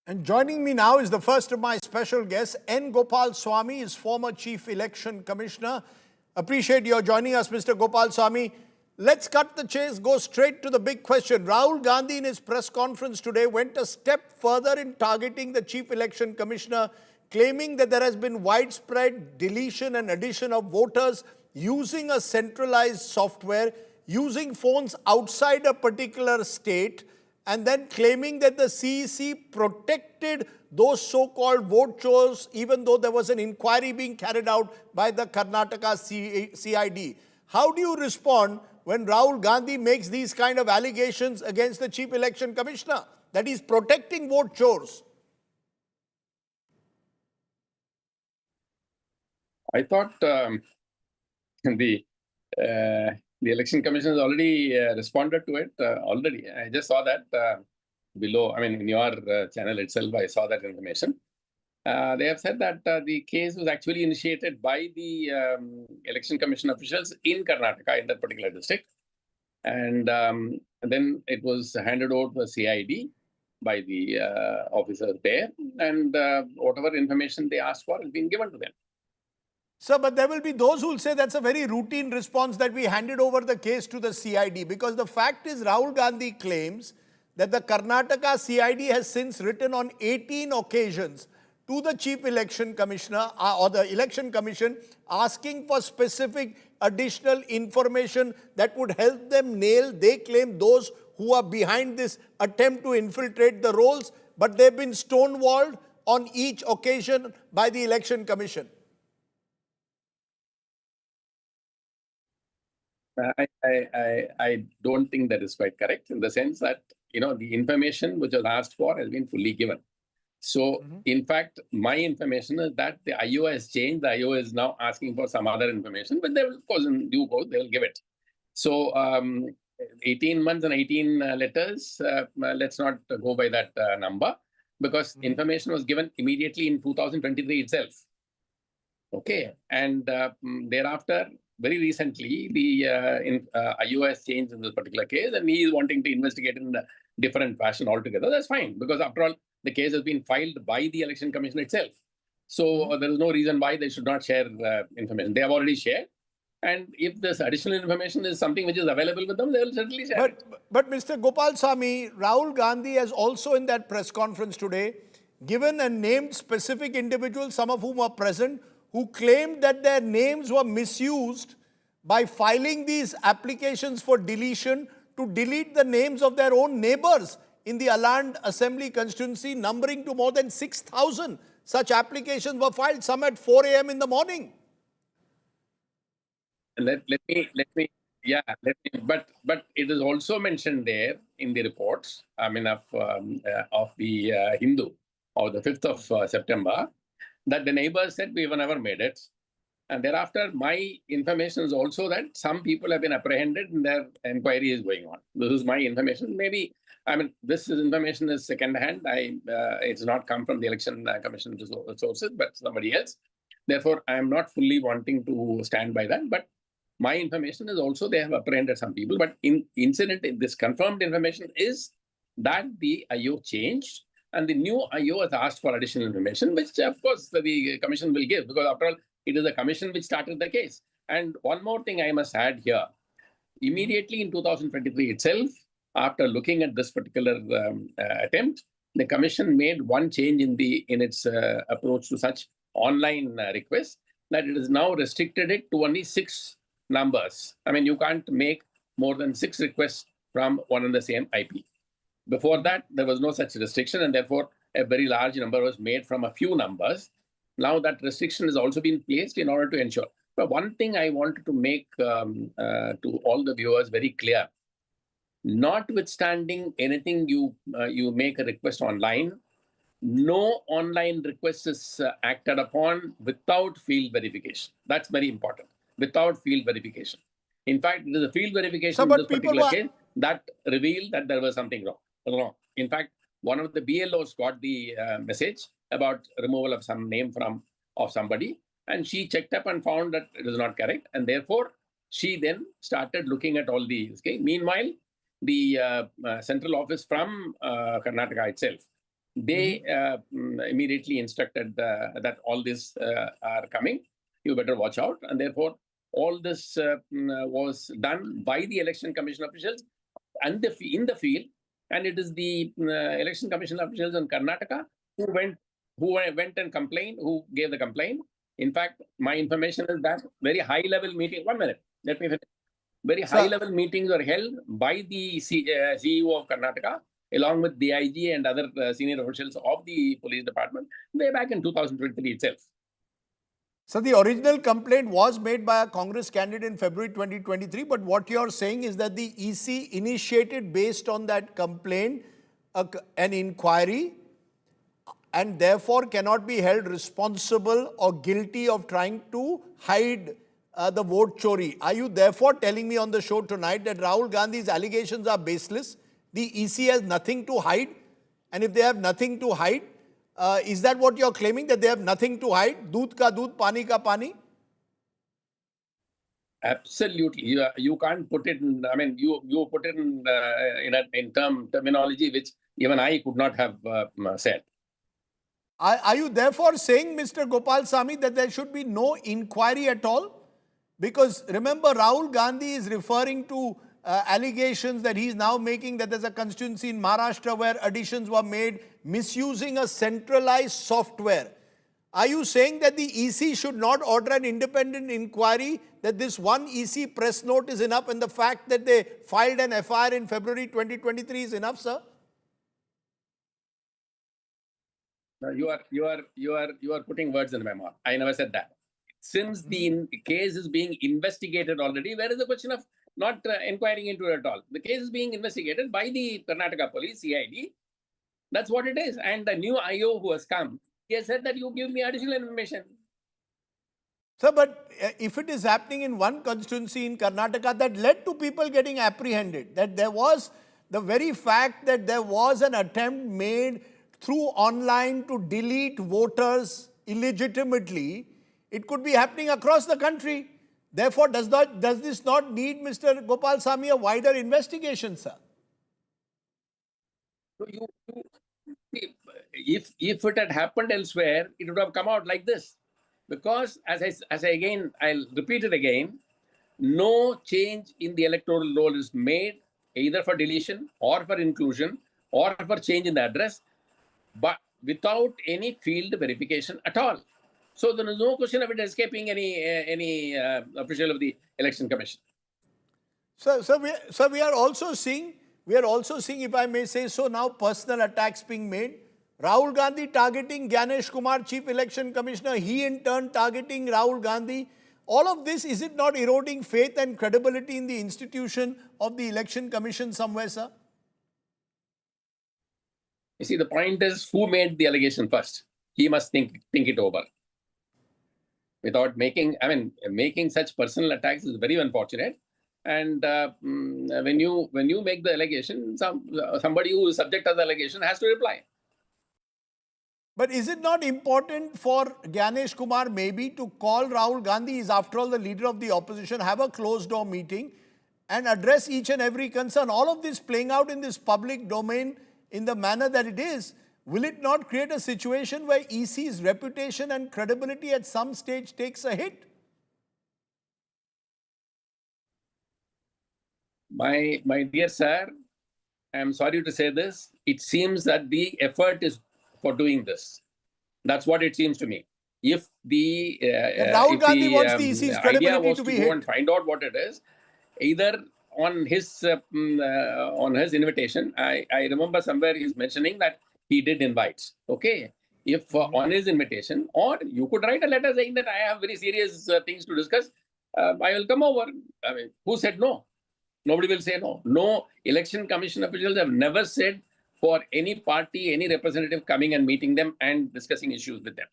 And joining me now is the first of my special guests, N. Gopalaswamy, is former Chief Election Commissioner. Appreciate your joining us, Mr. Gopalaswamy. Let's cut the chase, go straight to the big question. Rahul Gandhi in his press conference today went a step further in targeting the Chief Election Commissioner, claiming that there has been widespread deletion and addition of voters using a centralized software, using phones outside a particular state, and then claiming that the CEC protected those so-called vote chores, even though there was an inquiry being carried out by the Karnataka CID. How do you respond when Rahul Gandhi makes these kind of allegations against the Chief Election Commissioner, that he's protecting vote chores? I thought the Election Commission has already responded to it already. I just saw that below. I mean, in your channel itself, I saw that information. They have said that the case was actually initiated by the Election Commission officials in Karnataka, in that particular district. And then it was handed over to the CID by the officers there. And whatever information they asked for has been given to them. Sir, but there will be those who will say that's a very routine response that we handed over the case to the CID, because the fact is Rahul Gandhi claims that the Karnataka CID has since written on 18 occasions to the Chief Election Commissioner or the Election Commission, asking for specific additional information that would help them nail, they claim, those who are behind this attempt to infiltrate the rolls, but they've been stonewalled on each occasion by the Election Commission. I don't think that is quite correct, in the sense that, the information which was asked for has been fully given. So, in fact, my information is that the IO has changed. The IO is now asking for some other information, but they will, of course, in due course, they will give it. So, 18 months and 18 letters, let's not go by that number, because information was given immediately in 2023 itself. Okay. And thereafter, very recently, the IO has changed in this particular case, and he is wanting to investigate in a different fashion altogether. That's fine, because after all, the case has been filed by the Election Commission itself. So there is no reason why they should not share information. They have already shared. And if this additional information is something which is available with them, they will certainly share it. But Mr. Gopalaswamy, Rahul Gandhi has also in that press conference today given and named specific individuals, some of whom are present, who claimed that their names were misused by filing these applications for deletion to delete the names of their own neighbors in the Aland Assembly constituency, numbering to more than 6,000. Such applications were filed, some at 4 a.m. in the morning. But it is also mentioned there in the reports, of the Hindu, of the 5th of September, that the neighbors said we were never made it. And thereafter, my information is also that some people have been apprehended and their inquiry is going on. This is my information. Maybe, this information is second-hand. It's not come from the Election Commission sources, but somebody else. Therefore, I am not fully wanting to stand by that. But my information is also they have apprehended some people. But this confirmed information is that the IO changed. And the new IO has asked for additional information, which, of course, the commission will give, because after all, it is the commission which started the case. And one more thing I must add here. Immediately in 2023 itself, after looking at this particular attempt, the commission made one change in its approach to such online requests, that it is now restricted it to only 6 numbers. You can't make more than 6 requests from one and the same IP. Before that, there was no such restriction, and therefore a very large number was made from a few numbers. Now that restriction has also been placed in order to ensure. But one thing I wanted to make to all the viewers very clear: notwithstanding anything you make a request online, no online request is acted upon without field verification. That's very important. Without field verification. In fact, it is a field verification in this particular case that revealed that there was something wrong. In fact, one of the BLOs got the message about removal of some name of somebody, and she checked up and found that it is not correct, and therefore she then started looking at all these. Okay. Meanwhile, the central office from Karnataka itself they immediately instructed that all this are coming. You better watch out. And therefore, all this was done by the election commission officials and in the field. And it is the election commission officials in Karnataka who went and complained, who gave the complaint. In fact, my information is that very high level meeting. 1 minute, let me finish. Very high level meetings were held by the CEO of Karnataka, along with DIG and other senior officials of the police department, way back in 2023 itself. So the original complaint was made by a Congress candidate in February 2023, but what you're saying is that the EC initiated based on that complaint an inquiry and therefore cannot be held responsible or guilty of trying to hide the vote chori. Are you therefore telling me on the show tonight that Rahul Gandhi's allegations are baseless? The EC has nothing to hide? And if they have nothing to hide, is that what you're claiming, that they have nothing to hide? Doodh ka doodh, pani ka pani? Absolutely. You can't put it in, I mean, you put it in terminology which even I could not have said. Are you therefore saying, Mr. Gopalaswamy, that there should be no inquiry at all? Because remember, Rahul Gandhi is referring to allegations that he's now making that there's a constituency in Maharashtra where additions were made misusing a centralized software. Are you saying that the EC should not order an independent inquiry, that this one EC press note is enough and the fact that they filed an FIR in February 2023 is enough, sir? No, you are putting words in my mouth. I never said that. Since the case is being investigated already, where is the question of not inquiring into it at all? The case is being investigated by the Karnataka Police, CID. That's what it is. And the new IO who has come, he has said that you give me additional information. Sir, but if it is happening in one constituency in Karnataka, that led to people getting apprehended, that there was the very fact that there was an attempt made through online to delete voters illegitimately, it could be happening across the country. Therefore, does this not need, Mr. Gopalaswamy, a wider investigation, sir? So if it had happened elsewhere, it would have come out like this. Because I'll repeat it again, no change in the electoral roll is made either for deletion or for inclusion or for change in the address, but without any field verification at all. So there is no question of it escaping any official of the Election Commission. So we are also seeing, if I may say so, now personal attacks being made. Rahul Gandhi targeting Gyanesh Kumar, Chief Election Commissioner, he in turn targeting Rahul Gandhi. All of this, is it not eroding faith and credibility in the institution of the Election Commission somewhere, sir? You see, the point is who made the allegation first. He must think it over. Without making such personal attacks is very unfortunate. And when you make the allegation, somebody who is subject to the allegation has to reply. But is it not important for Gyanesh Kumar maybe to call Rahul Gandhi, he is after all the leader of the opposition, have a closed door meeting and address each and every concern? All of this playing out in this public domain in the manner that it is, will it not create a situation where EC's reputation and credibility at some stage takes a hit? My dear sir, I am sorry to say this. It seems that the effort is for doing this. That's what it seems to me. If the Rahul Gandhi wants the EC's credibility to be hit, go and find out what it is, either on his invitation, I remember somewhere he's mentioning that he did invites. Okay, if on his invitation, or you could write a letter saying that I have very serious things to discuss, I will come over. I mean, who said no? Nobody will say no. No election commission officials have never said for any party, any representative coming and meeting them and discussing issues with them.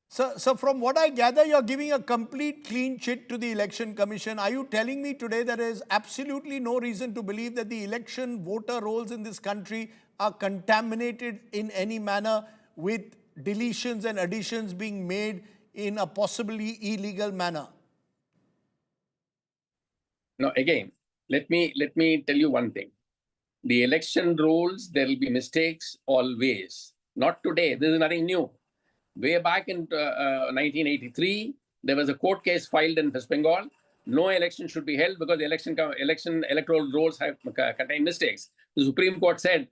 So from what I gather, you're giving a complete clean chit to the Election Commission. Are you telling me today there is absolutely no reason to believe that the election voter rolls in this country are contaminated in any manner with deletions and additions being made in a possibly illegal manner? Now, again, let me tell you one thing. The election rolls, there will be mistakes always. not today. This is nothing new. Way back in 1983, there was a court case filed in West Bengal. No election should be held because the election electoral rolls have contain mistakes. The Supreme Court said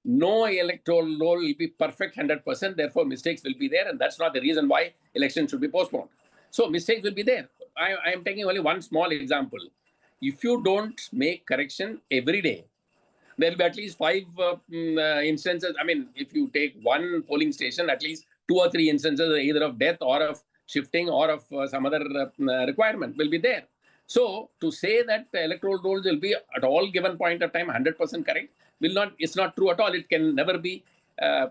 no electoral roll will be perfect 100%. Therefore, mistakes will be there, and that's not the reason why election should be postponed. So mistakes will be there. I am taking only one small example. If you don't make correction every day, there will be at least 5 instances. I mean, if you take one polling station, at least 2 or 3 instances either of death or of shifting or of some other requirement will be there. So to say that the electoral rolls will be at all given point of time 100% correct it's not true at all. It can never be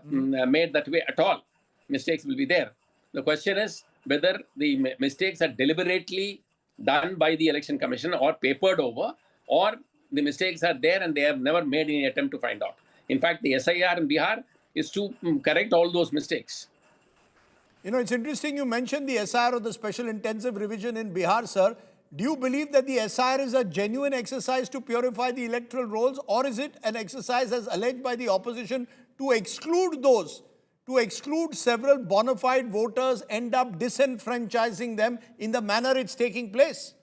made that way at all. Mistakes will be there. The question is whether the mistakes are deliberately done by the election commission or papered over, or the mistakes are there and they have never made any attempt to find out. In fact, the SIR in Bihar is to correct all those mistakes. You know, it's interesting you mentioned the SIR or the Special Intensive Revision in Bihar, sir. Do you believe that the SIR is a genuine exercise to purify the electoral rolls, or is it an exercise as alleged by the opposition to exclude several bona fide voters, end up disenfranchising them in the manner it's taking place?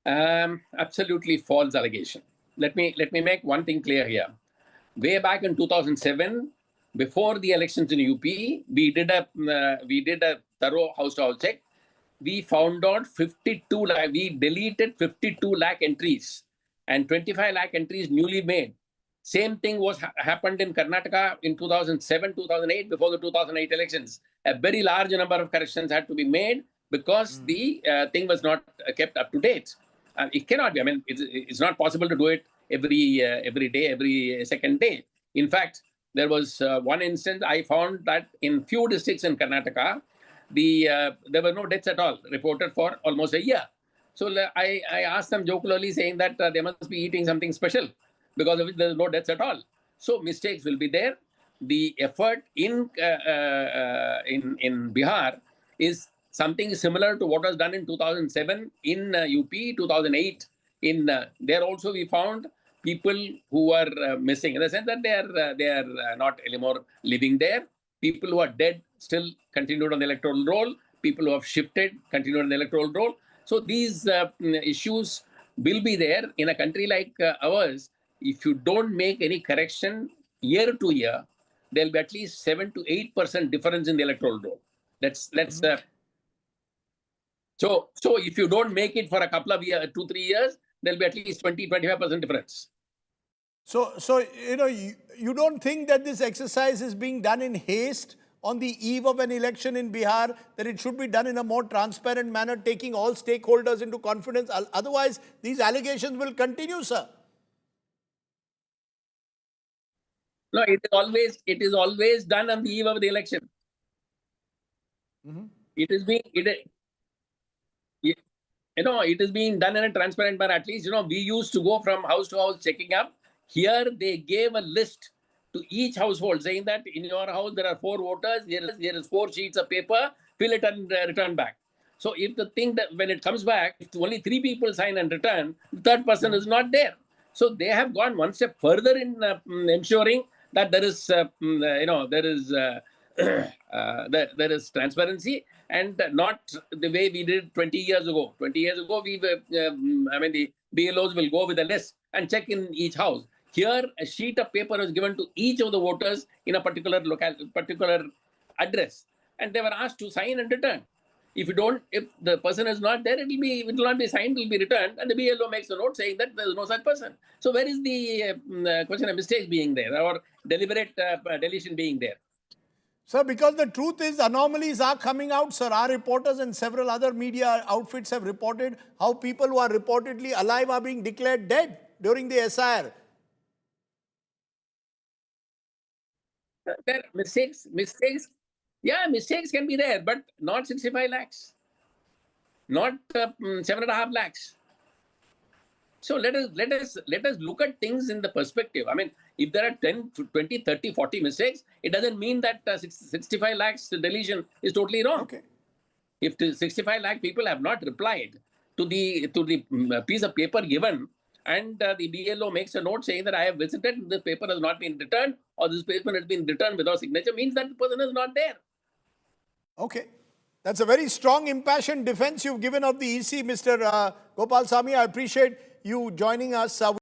Absolutely false allegation. Let me make one thing clear here. Way back in 2007, before the elections in UP, we did a thorough house-to-house check. We found out 52 lakh. We deleted 52 lakh entries and 25 lakh entries newly made. Same thing happened in Karnataka in 2007, 2008, before the 2008 elections. A very large number of corrections had to be made because the thing was not kept up to date. It cannot be. I mean, it's not possible to do it every day, every second day. In fact, there was one instance I found that in few districts in Karnataka, there were no deaths at all reported for almost a year. So I asked them jokingly, saying that they must be eating something special because of which there is no deaths at all. So mistakes will be there. The effort in Bihar is something similar to what was done in 2007 in UP, 2008. There also we found people who are missing, in the sense that they are not anymore living there. People who are dead still continued on the electoral roll. People who have shifted continued on the electoral roll. So these issues will be there in a country like ours. If you don't make any correction year to year, there will be at least 7 to 8% difference in the electoral roll. So if you don't make it for a couple of years, 2-3 years, there will be at least 20-25% difference. So you know, you don't think that this exercise is being done in haste on the eve of an election in Bihar, that it should be done in a more transparent manner, taking all stakeholders into confidence? Otherwise, these allegations will continue, sir. No, it is always done on the eve of the election. It is being done in a transparent manner. At least, we used to go from house to house checking up. Here, they gave a list to each household saying that in your house there are 4 voters, there is 4 sheets of paper, fill it and return back. So if the thing that when it comes back, if only 3 people sign and return, the third person is not there. So they have gone one step further in ensuring that there is there is transparency, and not the way we did 20 years ago. 20 years ago, the BLOs will go with a list and check in each house. Here, a sheet of paper was given to each of the voters in a particular address, and they were asked to sign and return. If the person is not there, it will not be signed, it will be returned, and the BLO makes a note saying that there is no such person. So where is the question of mistakes being there, or deliberate deletion being there? Sir, because the truth is anomalies are coming out, sir. Our reporters and several other media outfits have reported how people who are reportedly alive are being declared dead during the SIR. There mistakes. Yeah, mistakes can be there, but not 65 lakhs, not 7.5 lakhs. So let us look at things in the perspective. I mean, if there are 10, 20, 30, 40 mistakes, it doesn't mean that 65 lakhs deletion is totally wrong. Okay. If 65 lakh people have not replied to the piece of paper given, and the BLO makes a note saying that I have visited, this paper has not been returned, or this paper has been returned without signature, means that the person is not there. Okay. That's a very strong, impassioned defense you've given of the EC, Mr. Gopalaswamy. I appreciate you joining us.